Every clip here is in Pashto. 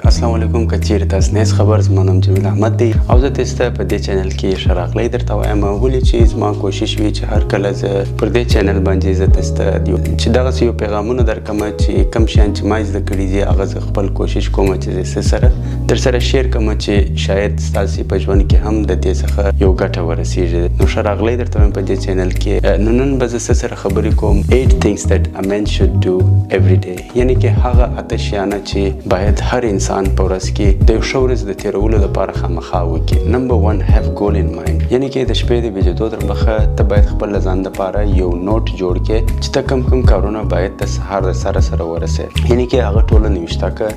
السلام علیکم کچیر تاسو نه خبر زما نوم جمیل احمد دی او زه تاسو ته په دې چینل کې شراغلی درته وایم ولې چې زما کوشش وی چې هر کله زه پر دې چینل باندې زه تاسو ته چې دغه یو پیغامونه درکم چې کم شان چې ما زده کړی دي هغه خپل کوشش کوم چې زه سره در سره شیر کوم چې شاید تاسو په ژوند کې هم د دې څخه یو ګټه ورسیږي نو شراغلی درته وایم په دې چینل کې نن به زه سره خبرې کوم 8 things that a man should do every day یعنی کې هغه اته شیانه چې باید هر انسان په ورځ کې د یو ښه ورځ د تیرولو لپاره خامخا وکړي. نمبر 1 have goal in mind یعنی کې د شپې د بېدېدو تر مخه ته باید خپل ځان لپاره یو نوټ جوړ کړې چې ته کم کارونه باید د سهار د سره ورسې یعنی کې هغه ټوله نوشته که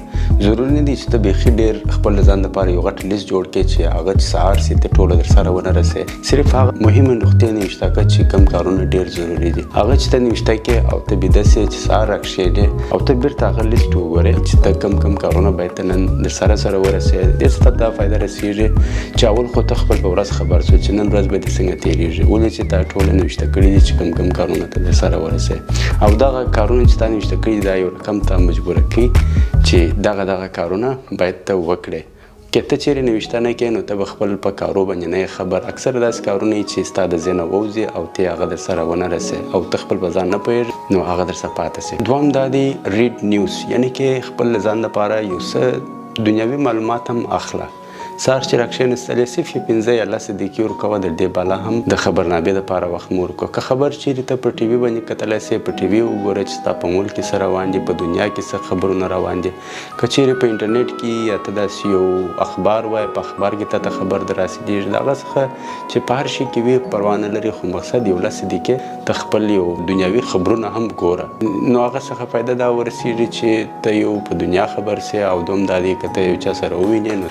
ضروري نه دي چې ته بیخي ډېر خپل ځان لپاره یو غټ لیست جوړ کړې چې هغه چې سهار سي ته ټوله در سره ونه رسې صرف هغه مهمه نقطې نوشته که چې کم کارونه ډېر ضروري دي هغه چې ته نوشته کې او ته بیده سې چې سهار راکښېږې او ته بیرته هغه لیست وګورې چې ته کم کارونه باید ته نن در سره ورسې دې څه ته دا فایده رسېږي چې اول خو ته خپل په ورځ خبر شو چې نن ورځ به دې څنګه تېرېږي ولې چې تا ټوله نوشته کړي دي چې کم کارونه ته در سره ورسې او دغه کارونه چې تا نوشته کړي دي دا یو رقم ته مجبوره کړي چې دغه کارونه باید ته وکړې که ته چیرې نوشته نه کړې نو ته به خپل په کارو باندې نه خبر اکثر داسې کارونه چې ستا د ذهنه ووځي او ته هغه در سره ونه رسې او ته خپل په ځان نه پوهېږې نو هغه در څخه پاتې سي. دویم دا دی ریډ نیوز یعنی کې خپل ځان لپاره یو څه دنیوي معلومات هم اخله سهار چې راکښېنستلې صرف یې 15 یا 10 دقیقې ورکوه د دې بالا هم د خبرنامې دپاره وخت مو ورکوه که خبر چیرې ته په ټي وي باندې کتلی سې په ټي وي وګوره چې ستا په ملک کې څه روان دي په دنیا کې څه خبرونه روان دي که چیرې په انټرنیټ کې یا ته داسې یو اخبار وایې په اخبار کې ته خبر در راسېږي د هغه څخه چې په هر شي کې وي پروا نه لري خو مقصد یو 10 دقیقې ته خپل یو دنیوي خبرونه هم ګوره نو هغه څخه فایده دا ورسېږي چې ته یو په دنیا خبر سې او دوم دا دی که ته یو چا سره ووینې نو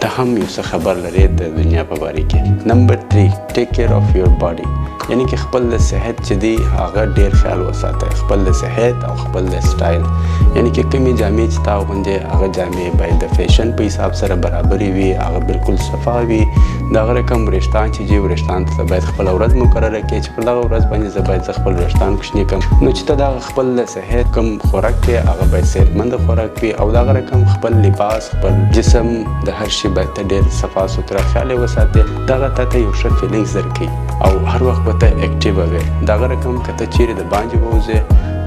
ته هم یو څه خبر لري د دنیا په باره کې. نمبر 3 ټیک کیر اف یور باډي یعنی کې خپل د صحت چې دی هغه ډېر خیال وساتئ خپل د صحت او خپل د سټایل یعنی کې کومې جامې چې تا اغوندې هغه جامې باید د فیشن په حساب سره برابرې وي هغه بالکل صفا وي د هغه رقم وریښتان چې دي وریښتان ته باید خپله ورځ مقرره کړې چې په دغه ورځ باندې زه باید زه خپل وریښتان کوچني کړم نو چې ته دغه خپل د صحت کوم خوراک کې هغه باید صحتمند خوراک وي او دغه رقم خپل لباس خپل جسم د هر شي باید ته ډېر صفا سوتره خیال یې وساتې دغه تا ته یو ښه فیلینګز درکوي او هر وخت به ته اکټیوه وې دغه رقم که ته چیرې د باندې ووځې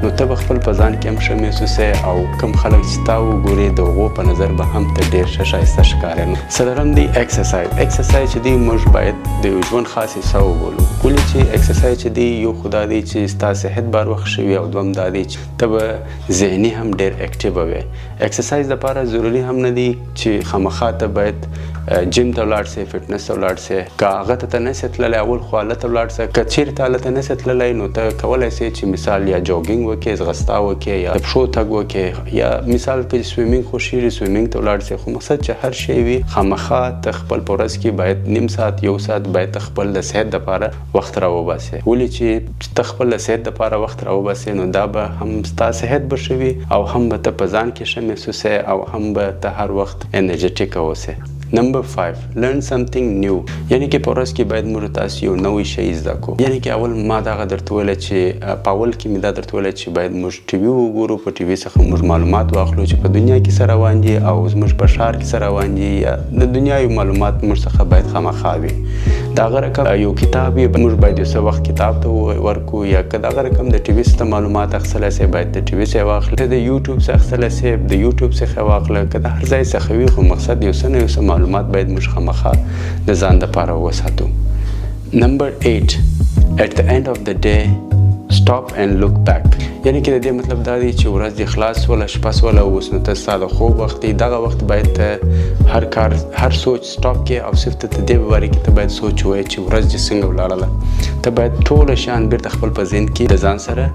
نو ته به خپل په ځان کې هم ښه محسوسې او کوم خلک چې تا وګورې د هغو په نظر به هم ته ډېر ښه ښایسته ښکارې. څلورم دی ایکسرسایز چې دی موږ باید د یو ژوند خاص حصه وبولو ولې چې ایکسرسایز چې دی یو خو دا دی چې ستا صحت بار وخت ښه وي او دوم دا دی چې ته به ذهني هم ډېر اکټیوه وې. ایکسرسایز دپاره ضروري هم نه دی چې خامخا ته باید جیم ته ولاړ سې فټنس ته ولاړ سې که هغه ته نسې تللی اول خو هلته ولاړ سه که چیرې ته هلته نسې تللی نو ته کولی سې چې مثال یا جوګینګ وکړې ځغستا وکړې یا د پښو تګ وکړې یا مثال که سویمینګ خوښېږي سویمینګ ته ولاړ سې خو مقصد چې هر شی وي خامخا ته خپل په ورځ کې باید نیم ساعت یو ساعت باید ته خپل د صحت دپاره وخت راوباسې ولې چې ته خپل د صحت دپاره وخت راوباسې نو دا به هم ستا صحت به ښه وي او هم به ته په ځان کې ښه محسوسې او هم به ته هر وخت انرژیټیکه اوسې. نمبر 5 learn something new یعنی کې په ورځ کې باید موږ تاسو یو نوی شی زده کړو یعنی کې اول ما دغه درته ویله چې په اول کې مې دا درته ویله چې باید موږ ټي وي وګورو په ټي وي څخه موږ معلومات واخلو چې په دنیا کې څه روان دي او زموږ په ښار کې څه روان دي یا د دنیا یو معلومات موږ څخه باید خامخا وي دغه رقم یو کتاب یې موږ باید یو څه وخت کتاب ته ورکو یا که دغه رقم د ټي وي څخه معلومات اخیستلی سې باید د ټي وي څخه واخلې ته د یوټیوب څخه اخیستلی سې د یوټیوب څخه واخله که د هر ځای څخه وي خو مقصد یو څه نه یو څه معلومات باید موږ خامخا د ځان دپاره وساتو. نمبر 8 at the end of the day stop and look back یعنی کې د دې مطلب دا دی چې ورځ دې خلاص وله شپه سوله اوس نو ته ستا د خوب وخت دی دغه وخت باید ته هر کار هر سوچ سټاپ کې او صرف ته د دې په باره کې ته باید سوچ ووایې چې ورځ دې څنګه ولاړله ته باید ټوله شیان بیرته خپل په ذهن کې د ځان سره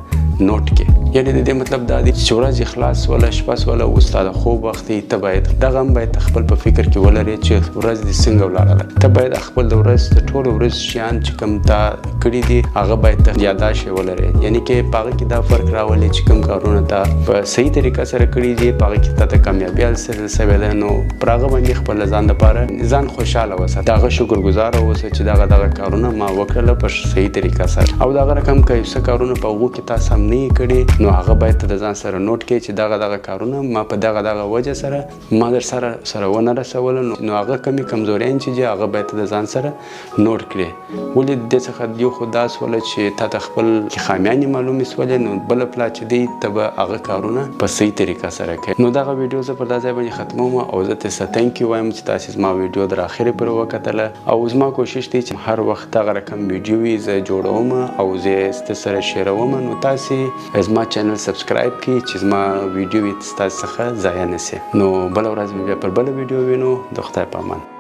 نوٹ کې یعنی د دې مطلب دا دی چې ورځ یې خلاص وله شپه سوله اوس ستا د خوب وخت دی ته باید دغه هم باید خپل په فکر کې ولرې چې ورځ دې څنګه ولاړله ته باید خپل د ورځ د ټولو ورځ شیان چې کوم تا کړي دي هغه باید ته یاداشت یې ولرې یعنی کې په هغه کې دا فرق راولي چې کوم کارونه تا په صحیح طریقه سره کړي دي په هغه کې تا ته کامیابي حاصل سوې ده نو پر هغه باندې خپل ځان دپاره ځان خوشحاله وساته د هغه شکرګزاره اوسه چې دغه کارونه ما وکړله په صحیح طریقه سره او دغه رقم که یو څه کارونه په هغو کې تا سم نه یې کړي نو هغه باید ته د ځان سره نوٹ کړې چې دغه کارونه ما په دغه وجه سره ما در سره ونه رسول. نو هغه کمی کمزوریان چې هغه باید ته د ځان سره نوٹ کړې. ولې د دې څخه یو خو دا سوله چې تا ته خپل خامیانې معلومې سولې، نو بله پلا چې دی ته به هغه کارونه په صحیح طریقه سره کوي. نو دغه ویډیو زه پر دا ځای باندې ختموم او زه تاسو ته تhank you وایم چې تاسو زما ویډیو در اخرې پورې وکتله او زما کوشش دی چې هر وخت دغه رقم ویډیوې زه جوړوم او زه ستاسو سره شیروم. نو تاسو زما چینل سبسکرایب کړئ چې زما ویډیوې تاسو څخه ضایع نه شي. نو بل ورځ بیا پر بل ویډیو وینو. د خدای په امان.